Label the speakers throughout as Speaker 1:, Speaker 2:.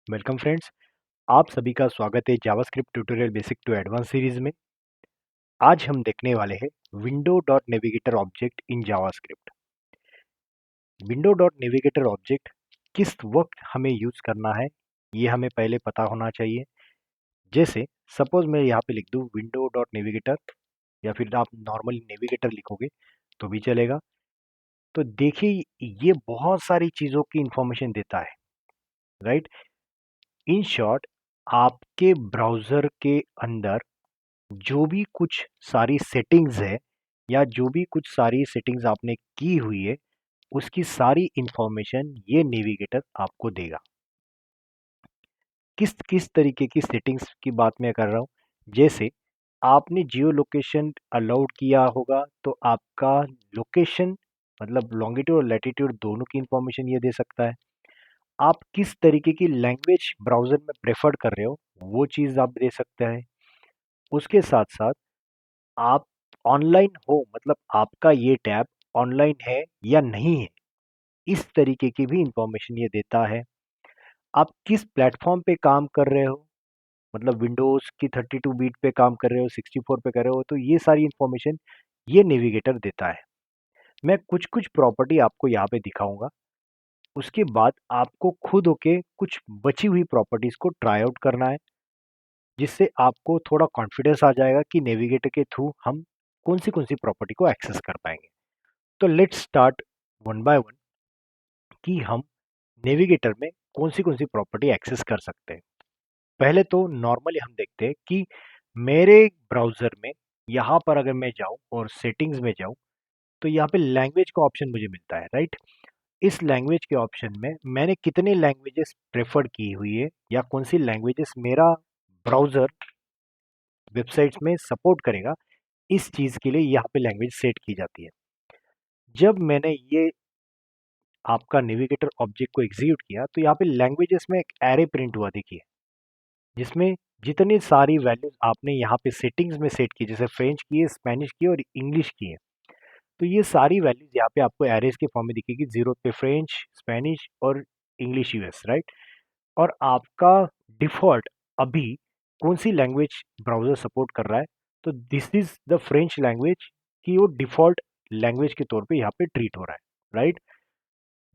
Speaker 1: Welcome friends. आप सभी का स्वागत है JavaScript tutorial basic to advance series में। आज हम देखने वाले हैं window dot navigator object in JavaScript. Window dot navigator object किस वक्त हमें यूज करना है, ये हमें पहले पता होना चाहिए। जैसे सपोज मैं यहाँ पे लिख दूँ विंडो डॉट नेविगेटर, या फिर आप नॉर्मली नेविगेटर लिखोगे तो भी चलेगा। तो देखिए, ये बहुत सारी चीज़ों की इंफॉर्मेशन देता है, राइट। इन शॉर्ट, आपके ब्राउज़र के अंदर जो भी कुछ सारी सेटिंग्स है, या जो भी कुछ सारी सेटिंग्स आपने की हुई है, उसकी सारी इंफॉर्मेशन ये नेविगेटर आपको देगा। किस किस तरीके की सेटिंग्स की बात मैं कर रहा हूँ, जैसे आपने जियो लोकेशन अलाउड किया होगा तो आपका लोकेशन मतलब लॉन्गिट्यूड और लैटिट्यूड दोनों की इंफॉर्मेशन ये दे सकता है। आप किस तरीके की लैंग्वेज ब्राउज़र में प्रेफर कर रहे हो, वो चीज़ आप दे सकते हैं। उसके साथ साथ आप ऑनलाइन हो, मतलब आपका ये टैब ऑनलाइन है या नहीं है, इस तरीके की भी इंफॉर्मेशन ये देता है। आप किस प्लेटफॉर्म पे काम कर रहे हो, मतलब विंडोज़ की 32 बीट पे काम कर रहे हो, 64 पे कर रहे हो, तो ये सारी इंफॉर्मेशन ये नेविगेटर देता है। मैं कुछ कुछ प्रॉपर्टी आपको यहाँ पे दिखाऊंगा। उसके बाद आपको खुद होके कुछ बची हुई प्रॉपर्टीज को ट्राई आउट करना है, जिससे आपको थोड़ा कॉन्फिडेंस आ जाएगा कि नेविगेटर के थ्रू हम कौन सी प्रॉपर्टी को एक्सेस कर पाएंगे। तो let's start one by one कि हम नेविगेटर में कौन सी प्रॉपर्टी एक्सेस कर सकते हैं। पहले तो नॉर्मली हम देखते हैं कि मेरे ब्राउज़र में यहाँ पर अगर मैं जाऊँ और सेटिंग्स में जाऊँ, तो यहाँ पे लैंग्वेज का ऑप्शन मुझे मिलता है, राइट। इस लैंग्वेज के ऑप्शन में मैंने कितने लैंग्वेजेस प्रेफर की हुई है, या कौन सी लैंग्वेजेस मेरा ब्राउज़र वेबसाइट्स में सपोर्ट करेगा, इस चीज़ के लिए यहाँ पे लैंग्वेज सेट की जाती है। जब मैंने ये आपका नेविगेटर ऑब्जेक्ट को एग्जीक्यूट किया, तो यहाँ पे लैंग्वेजेस में एक एरे प्रिंट हुआ, देखिए, जिसमें जितनी सारी वैल्यूज आपने यहाँ पे सेटिंग्स में सेट की, जैसे फ्रेंच की है, स्पेनिश की है और इंग्लिश की है, तो ये सारी वैल्यूज यहाँ पे आपको एरेज के फॉर्म में दिखेगी। जीरो पे फ्रेंच, स्पेनिश और इंग्लिश यूएस, राइट। और आपका डिफॉल्ट अभी कौन सी लैंग्वेज ब्राउजर सपोर्ट कर रहा है, तो this is the French language, कि वो डिफॉल्ट लैंग्वेज के तौर पे यहाँ पे ट्रीट हो रहा है, राइट।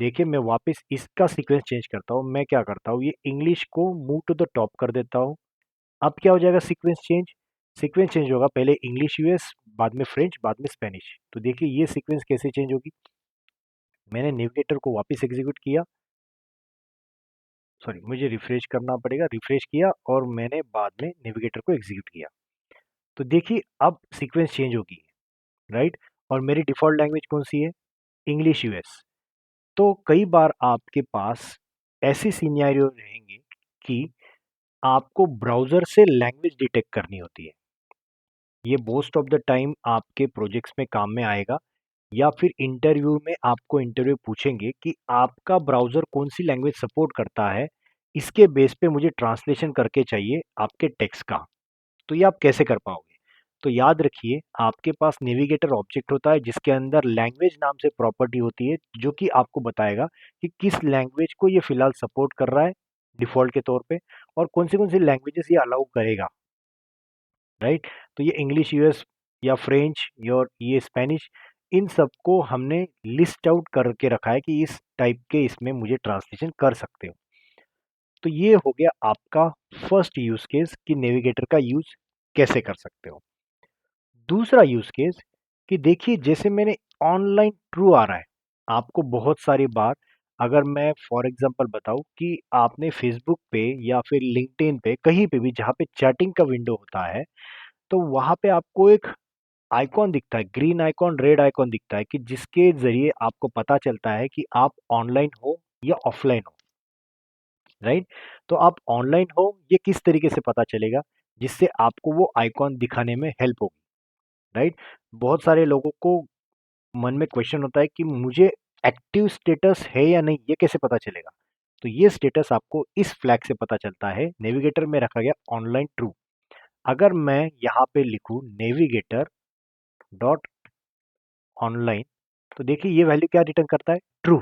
Speaker 1: देखिए, मैं वापस इसका सीक्वेंस चेंज करता हूँ। मैं क्या करता हूँ, ये इंग्लिश को मूव टू द टॉप कर देता हूँ। अब क्या हो जाएगा, सीक्वेंस चेंज होगा, पहले इंग्लिश यूएस, बाद में फ्रेंच, बाद में स्पेनिश। तो देखिए ये सीक्वेंस कैसे चेंज होगी। मैंने नेविगेटर को वापस एग्जीक्यूट किया, सॉरी मुझे रिफ्रेश करना पड़ेगा, रिफ्रेश किया और मैंने बाद में नेविगेटर को एग्जीक्यूट किया। तो देखिए अब सीक्वेंस चेंज होगी, राइट। और मेरी डिफॉल्ट लैंग्वेज कौन सी है, इंग्लिश यूएस। तो कई बार आपके पास ऐसे सिनेरियो रहेंगे कि आपको ब्राउजर से लैंग्वेज डिटेक्ट करनी होती है। ये मोस्ट ऑफ द टाइम आपके प्रोजेक्ट्स में काम में आएगा, या फिर इंटरव्यू में आपको इंटरव्यू पूछेंगे कि आपका ब्राउजर कौन सी लैंग्वेज सपोर्ट करता है, इसके बेस पे मुझे ट्रांसलेशन करके चाहिए आपके टेक्स्ट का। तो ये आप कैसे कर पाओगे। तो याद रखिए, आपके पास नेविगेटर ऑब्जेक्ट होता है जिसके अंदर लैंग्वेज नाम से प्रॉपर्टी होती है, जो कि आपको बताएगा कि किस लैंग्वेज को ये फिलहाल सपोर्ट कर रहा है डिफॉल्ट के तौर पे, और कौन सी लैंग्वेजेस ये अलाउ करेगा, राइट। तो ये इंग्लिश यूएस या फ्रेंच या ये स्पेनिश, इन सबको हमने लिस्ट आउट करके रखा है कि इस टाइप के इसमें मुझे ट्रांसलेशन कर सकते हो। तो ये हो गया आपका फर्स्ट यूज केस कि नेविगेटर का यूज कैसे कर सकते हो। दूसरा यूज केस कि देखिए, जैसे मैंने ऑनलाइन ट्रू आ रहा है आपको बहुत सारी बार। अगर मैं फॉर एग्जांपल बताऊं कि आपने फेसबुक पे या फिर लिंक्डइन पे कहीं पे भी जहाँ पे चैटिंग का विंडो होता है, तो वहां पे आपको एक आइकॉन दिखता है, ग्रीन आइकॉन, रेड आइकॉन दिखता है, कि जिसके जरिए आपको पता चलता है कि आप ऑनलाइन हो या ऑफलाइन हो, राइट। तो आप ऑनलाइन हो ये किस तरीके से पता चलेगा, जिससे आपको वो आइकॉन दिखाने में हेल्प होगी, राइट। बहुत सारे लोगों को मन में क्वेश्चन होता है कि मुझे एक्टिव स्टेटस है या नहीं, ये कैसे पता चलेगा। तो ये स्टेटस आपको इस फ्लैग से पता चलता है, नेविगेटर में रखा गया ऑनलाइन ट्रू। अगर मैं यहाँ पे लिखूं नेविगेटर डॉट ऑनलाइन, तो देखिए ये वैल्यू क्या रिटर्न करता है, ट्रू,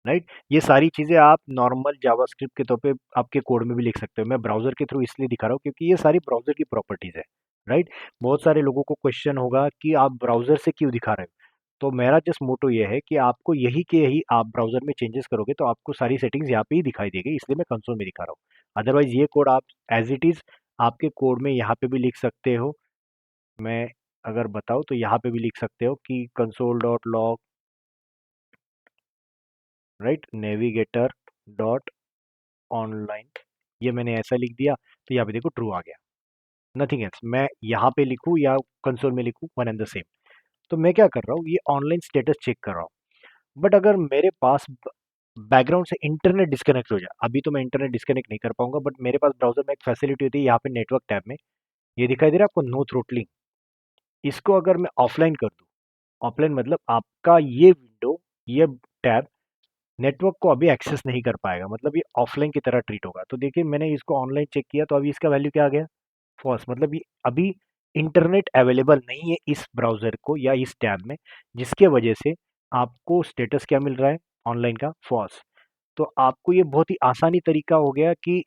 Speaker 1: राइट। ये सारी चीज़ें आप नॉर्मल जावास्क्रिप्ट के तौर पे आपके कोड में भी लिख सकते हो। मैं ब्राउज़र के थ्रू इसलिए दिखा रहा हूँ क्योंकि ये सारी ब्राउज़र की प्रॉपर्टीज़ है, राइट। बहुत सारे लोगों को क्वेश्चन होगा कि आप ब्राउज़र से क्यों दिखा रहे हो? तो मेरा जस्ट मोटो ये है कि आपको यही के यही आप ब्राउज़र में चेंजेस करोगे तो आपको सारी सेटिंग्स यहाँ पे ही दिखाई देगी, इसलिए मैं कंसोल में दिखा रहा हूँ। अदरवाइज़ ये कोड आप एज़ इट इज़ आपके कोड में यहाँ पे भी लिख सकते हो। मैं अगर बताऊँ तो यहाँ पे भी लिख सकते हो कि console dot log, right, navigator dot online, ये मैंने ऐसा लिख दिया तो यहाँ पे देखो ट्रू आ गया, नथिंग एल्स। मैं यहाँ पे लिखूँ या कंसोल में लिखूँ, वन एंड द सेम। तो मैं क्या कर रहा हूँ, ये ऑनलाइन स्टेटस चेक कर रहा हूँ। बट अगर मेरे पास बैकग्राउंड से इंटरनेट डिस्कनेक्ट हो जाए, अभी तो मैं इंटरनेट डिस्कनेक्ट नहीं कर पाऊंगा, बट मेरे पास ब्राउजर में एक फैसिलिटी होती है, यहाँ पे नेटवर्क टैब में ये दिखाई दे रहा है आपको, नो थ्रोटलिंग। इसको अगर मैं ऑफलाइन कर दूँ, ऑफलाइन मतलब आपका ये विंडो, ये टैब नेटवर्क को अभी एक्सेस नहीं कर पाएगा, मतलब ये ऑफलाइन की तरह ट्रीट होगा। तो देखिए मैंने इसको ऑनलाइन चेक किया तो अभी इसका वैल्यू क्या आ गया, फॉल्स। मतलब ये अभी इंटरनेट अवेलेबल नहीं है इस ब्राउज़र को या इस टैब में, जिसके वजह से आपको स्टेटस क्या मिल रहा है ऑनलाइन का, फॉल्स। तो आपको ये बहुत ही आसानी तरीका हो गया कि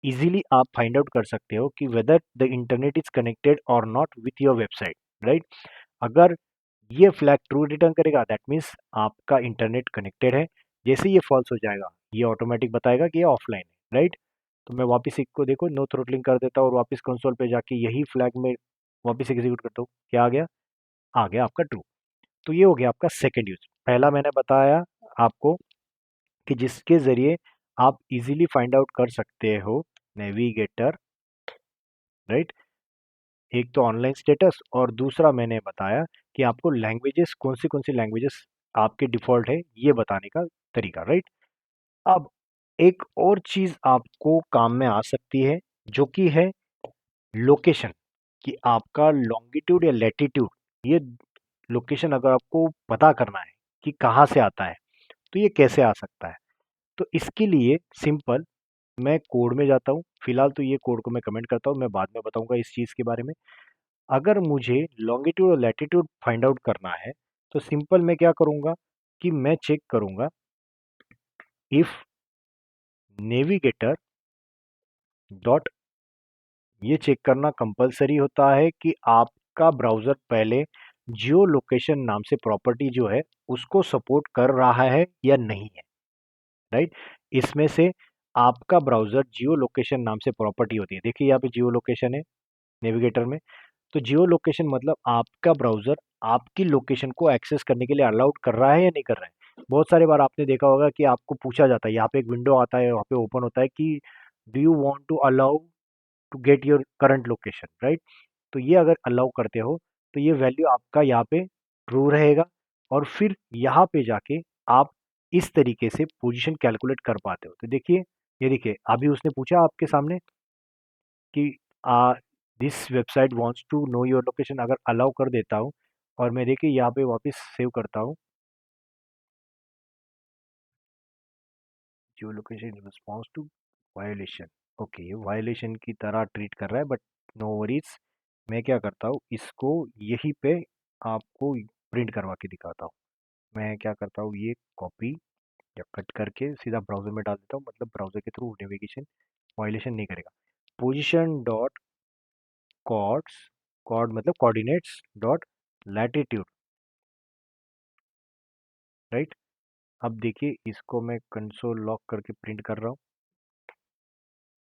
Speaker 1: इजीली आप फाइंड आउट कर सकते हो कि whether the internet is connected और not with your website, right. अगर ये फ्लैग ट्रू रिटर्न करेगा दैट मीन्स आपका इंटरनेट कनेक्टेड है। जैसे ये फॉल्स हो जाएगा ये ऑटोमेटिक बताएगा कि ये ऑफलाइन है, राइट। तो मैं वापस इसको देखो नो थ्रोटलिंग कर देता हूँ और वापस कंसोल पे जाके यही फ्लैग में वापस एग्जीक्यूट करता हूँ, क्या आ गया आपका ट्रू। तो ये हो गया आपका सेकंड यूज। पहला मैंने बताया आपको कि जिसके जरिए आप इजीली फाइंड आउट कर सकते हो नेविगेटर, राइट। एक तो ऑनलाइन स्टेटस और दूसरा मैंने बताया कि आपको लैंग्वेजेस कौन सी लैंग्वेजेस आपके डिफॉल्ट है ये बताने का तरीका, राइट। अब एक और चीज आपको काम में आ सकती है जो कि है लोकेशन, कि आपका लॉन्गिट्यूड या लैटिट्यूड, ये लोकेशन अगर आपको पता करना है कि कहाँ से आता है तो ये कैसे आ सकता है। तो इसके लिए सिंपल, मैं कोड में जाता हूँ, फिलहाल तो ये कोड को मैं कमेंट करता हूँ, मैं बाद में बताऊंगा इस चीज़ के बारे में। अगर मुझे लॉन्गिट्यूड और लैटिट्यूड फाइंड आउट करना है तो सिंपल मैं क्या करूंगा कि मैं चेक करूंगा इफ नेविगेटर डॉट, ये चेक करना कंपलसरी होता है कि आपका ब्राउज़र पहले जियो लोकेशन नाम से प्रॉपर्टी जो है उसको सपोर्ट कर रहा है या नहीं है, राइट। इसमें से आपका ब्राउज़र जियो लोकेशन नाम से प्रॉपर्टी होती है, देखिए यहाँ पे जियो लोकेशन है नेविगेटर में। तो जियो लोकेशन मतलब आपका ब्राउज़र आपकी लोकेशन को एक्सेस करने के लिए अलाउड कर रहा है या नहीं कर रहा है। बहुत सारी बार आपने देखा होगा कि आपको पूछा जाता है, यहाँ पे एक विंडो आता है, वहाँ पे ओपन होता है कि do you want to allow to get your current location, right. तो ये अगर अलाउ करते हो तो ये वैल्यू आपका यहाँ पे ट्रू रहेगा, और फिर यहाँ पे जाके आप इस तरीके से पोजीशन कैलकुलेट कर पाते हो। तो देखिए, ये देखिए अभी उसने पूछा आपके सामने कि this website wants to know your location, अगर अलाउ कर देता हूँ और मैं देखिए यहाँ पे वापस सेव करता हूँ, geo location response to violation, okay ये वायोलेशन की तरह ट्रीट कर रहा है, बट नो वरीज। मैं क्या करता हूँ इसको यहीं पे आपको प्रिंट करवा के दिखाता हूँ। मैं क्या करता हूँ, ये कॉपी या कट करके सीधा ब्राउज़र में डाल देता हूँ, मतलब ब्राउज़र के थ्रू नेविगेशन वायलेशन नहीं करेगा। पोजीशन डॉट कॉर्ड्स, कॉर्ड मतलब कोऑर्डिनेट्स डॉट लैटिट्यूड, राइट। अब देखिए इसको मैं कंसोल लॉक करके प्रिंट कर रहा हूँ,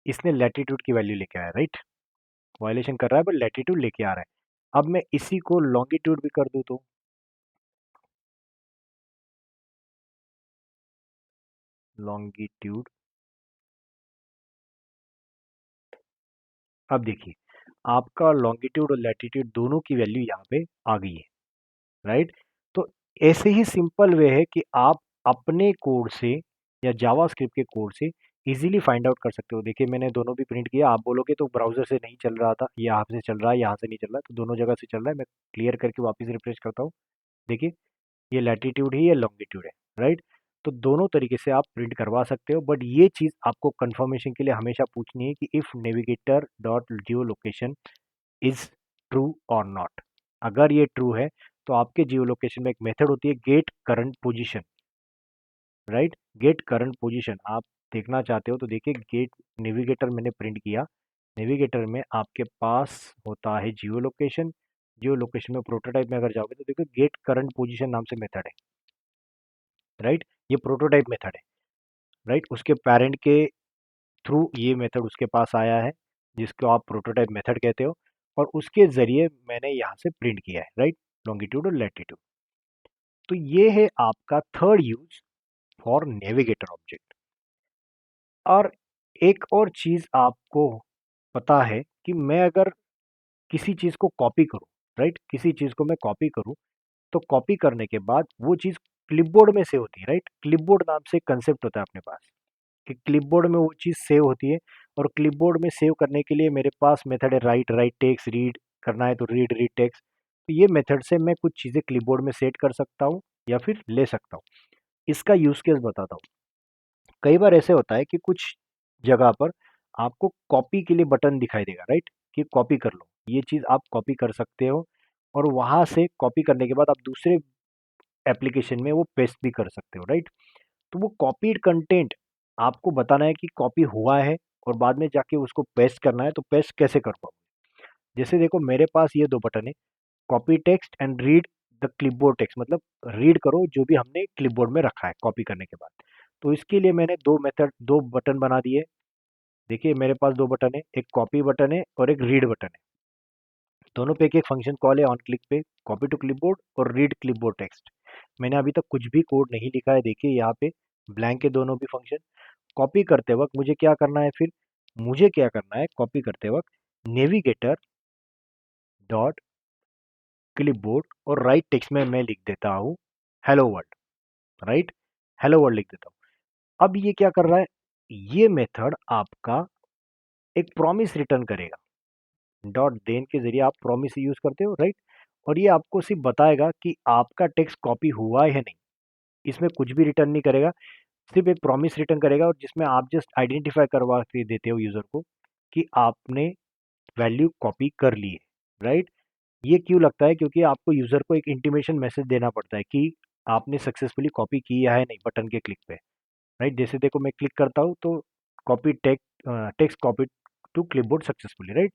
Speaker 1: इसने लैटिट्यूड की वैल्यू लेके आया, राइट। वायलेशन कर रहा है बट लैटिट्यूड लेके आ रहा है। अब मैं इसी को लॉन्गिट्यूड भी कर दूँ तो लॉन्गिट्यूड, अब देखिए आपका लॉन्गिट्यूड और लैटिट्यूड दोनों की वैल्यू यहाँ पे आ गई है, राइट। तो ऐसे ही सिंपल वे है कि आप अपने कोड से या जावास्क्रिप्ट के कोड से इजीली फाइंड आउट कर सकते हो। देखिए मैंने दोनों भी प्रिंट किया, आप बोलोगे तो ब्राउजर से नहीं चल रहा था, ये यहाँ से चल रहा है, यहाँ से नहीं चल रहा है, तो दोनों जगह से चल रहा है। मैं क्लियर करके वापस रिफ्रेश करता हूँ, देखिए ये लैटिट्यूड है, ये लॉन्गिट्यूड है, राइट। तो दोनों तरीके से आप प्रिंट करवा सकते हो, बट ये चीज़ आपको कंफर्मेशन के लिए हमेशा पूछनी है कि if navigator dot Jio location is true और नॉट। अगर ये ट्रू है तो आपके जियो लोकेशन में एक मेथड होती है get current position, right. Get current position आप देखना चाहते हो तो देखिए, गेट नेविगेटर मैंने प्रिंट किया। नेविगेटर में आपके पास होता है जियो लोकेशन। जियो लोकेशन में प्रोटोटाइप में अगर जाओगे तो देखो गेट करंट पोजीशन नाम से मेथड है, राइट। ये प्रोटोटाइप मेथड है, राइट। उसके पेरेंट के थ्रू ये मेथड उसके पास आया है, जिसको आप प्रोटोटाइप मेथड कहते हो, और उसके जरिए मैंने यहाँ से प्रिंट किया है, राइट, लॉन्गिट्यूड और लैटिट्यूड। तो ये है आपका third use for navigator object. और एक और चीज आपको पता है कि मैं अगर किसी चीज को कॉपी करूं, राइट, किसी चीज को मैं कॉपी करूं, तो कॉपी करने के बाद वो चीज क्लिपबोर्ड में सेव होती है, राइट। क्लिपबोर्ड नाम से कंसेप्ट होता है अपने पास कि क्लिपबोर्ड में वो चीज़ सेव होती है। और क्लिपबोर्ड में सेव करने के लिए मेरे पास मेथड है राइट, राइट टेक्स्ट, रीड करना है तो रीड, रीड टेक्स्ट। तो ये मेथड से मैं कुछ चीज़ें क्लिपबोर्ड में सेट कर सकता हूँ या फिर ले सकता हूँ। इसका यूज केस बताता हूँ। कई बार ऐसे होता है कि कुछ जगह पर आपको कॉपी के लिए बटन दिखाई देगा, राइट, कि कॉपी कर लो। ये चीज़ आप कॉपी कर सकते हो, और वहां से कॉपी करने के बाद आप दूसरे एप्लीकेशन में वो पेस्ट भी कर सकते हो, राइट। तो वो कॉपीड कंटेंट आपको बताना है कि कॉपी हुआ है, और बाद में जाके उसको पेस्ट करना है, तो पेस्ट कैसे कर पाओ। जैसे देखो मेरे पास ये दो बटन है, copy text and read the clipboard text, मतलब रीड करो जो भी हमने क्लिपबोर्ड में रखा है कॉपी करने के बाद। तो इसके लिए मैंने दो बटन बना दिए। देखिए मेरे पास दो बटन है, एक कॉपी बटन है और एक रीड बटन है। दोनों पे एक फंक्शन कॉल है ऑन क्लिक पे, कॉपी टू क्लिपबोर्ड और रीड क्लिपबोर्ड टेक्स्ट। मैंने अभी तक कुछ भी कोड नहीं लिखा है, देखिए यहाँ पे ब्लैंक है दोनों भी फंक्शन। कॉपी करते वक्त मुझे क्या करना है, फिर मुझे क्या करना है कॉपी करते वक्त, नेविगेटर डॉट क्लिपबोर्ड और राइट टेक्स्ट में मैं लिख देता हूँ hello world, right, hello world लिख देता हूँ। अब ये क्या कर रहा है, ये मेथड आपका एक प्रॉमिस रिटर्न करेगा। डॉट देन के जरिए आप प्रॉमिस यूज करते हो, राइट। और ये आपको सिर्फ बताएगा कि आपका टेक्स्ट कॉपी हुआ है या नहीं। इसमें कुछ भी रिटर्न नहीं करेगा, सिर्फ एक प्रॉमिस रिटर्न करेगा, और जिसमें आप जस्ट आइडेंटिफाई करवा के देते हो यूजर को कि आपने वैल्यू कॉपी कर ली है, राइट। ये क्यों लगता है, क्योंकि आपको यूजर को एक इंटीमेशन मैसेज देना पड़ता है कि आपने सक्सेसफुली कॉपी किया है नहीं बटन के क्लिक पे, राइट। जैसे देखो मैं क्लिक करता हूँ तो copy text copy to clipboard successfully, right.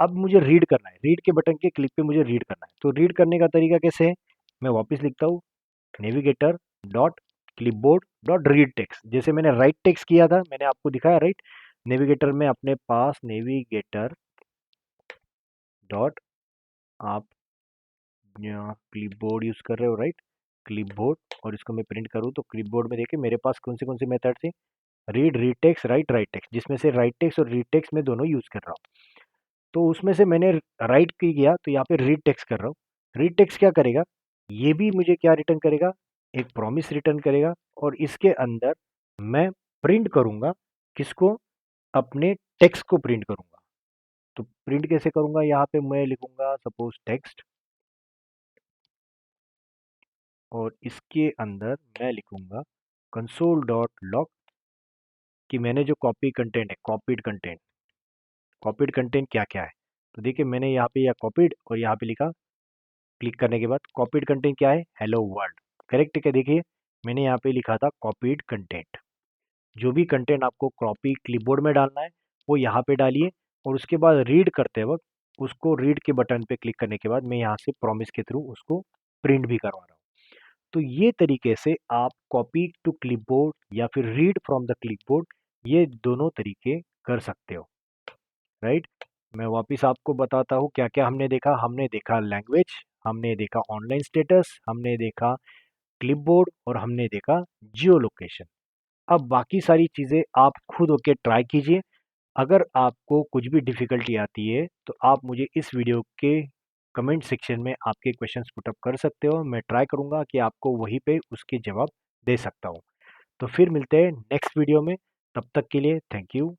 Speaker 1: अब मुझे रीड करना है, रीड के बटन के क्लिक पे मुझे रीड करना है। तो रीड करने का तरीका कैसे है, मैं वापस लिखता हूँ navigator dot clipboard dot read text. जैसे मैंने राइट टेक्स्ट किया था, मैंने आपको दिखाया, राइट। नेविगेटर में अपने पास नेविगेटर डॉट, आप क्लिपबोर्ड यूज कर रहे हो, राइट, क्लिपबोर्ड, और इसको मैं प्रिंट करूँ तो क्लिपबोर्ड में देखिए मेरे पास कौन से मेथड थे, read, read text, right, right text, जिसमें से राइट टेक्स्ट और रीड टेक्स्ट में दोनों यूज कर रहा हूँ। तो उसमें से मैंने राइट की गया तो यहाँ पे रीड टेक्स्ट कर रहा हूँ। रीड टेक्स्ट क्या करेगा, ये भी मुझे क्या रिटर्न करेगा, एक प्रॉमिस रिटर्न करेगा, और इसके अंदर मैं प्रिंट करूंगा किसको, अपने टेक्स्ट को प्रिंट करूंगा। तो प्रिंट कैसे करूंगा, यहाँ पे मैं लिखूंगा सपोज टेक्स्ट, और इसके अंदर मैं लिखूंगा कंसोल डॉट लॉग, कि मैंने जो कॉपी कंटेंट है, कॉपीड कंटेंट क्या क्या है। तो देखिए मैंने यहाँ पे या कॉपीड और यहाँ पे लिखा, क्लिक करने के बाद कॉपीड कंटेंट क्या है, हेलो वर्ल्ड, करेक्ट है क्या। देखिए मैंने यहाँ पे लिखा था कॉपीड कंटेंट। जो भी कंटेंट आपको कॉपी क्लिपबोर्ड में डालना है वो यहाँ पे डालिए, और उसके बाद रीड करते वक्त उसको रीड के बटन पे क्लिक करने के बाद मैं यहाँ से प्रॉमिस के थ्रू उसको प्रिंट भी करवा रहा हूँ। तो ये तरीके से आप कॉपी टू क्लिपबोर्ड या फिर रीड फ्रॉम द क्लिपबोर्ड, ये दोनों तरीके कर सकते हो, राइट। मैं वापिस आपको बताता हूँ क्या क्या हमने देखा। हमने देखा लैंग्वेज, हमने देखा ऑनलाइन स्टेटस, हमने देखा क्लिपबोर्ड, और हमने देखा जियो लोकेशन। अब बाकी सारी चीज़ें आप खुद होके ट्राई कीजिए। अगर आपको कुछ भी डिफ़िकल्टी आती है तो आप मुझे इस वीडियो के कमेंट सेक्शन में आपके क्वेश्चंस पुट अप कर सकते हो। मैं ट्राई करूँगा कि आपको वहीं पे उसके जवाब दे सकता हूँ। तो फिर मिलते हैं नेक्स्ट वीडियो में, तब तक के लिए थैंक यू।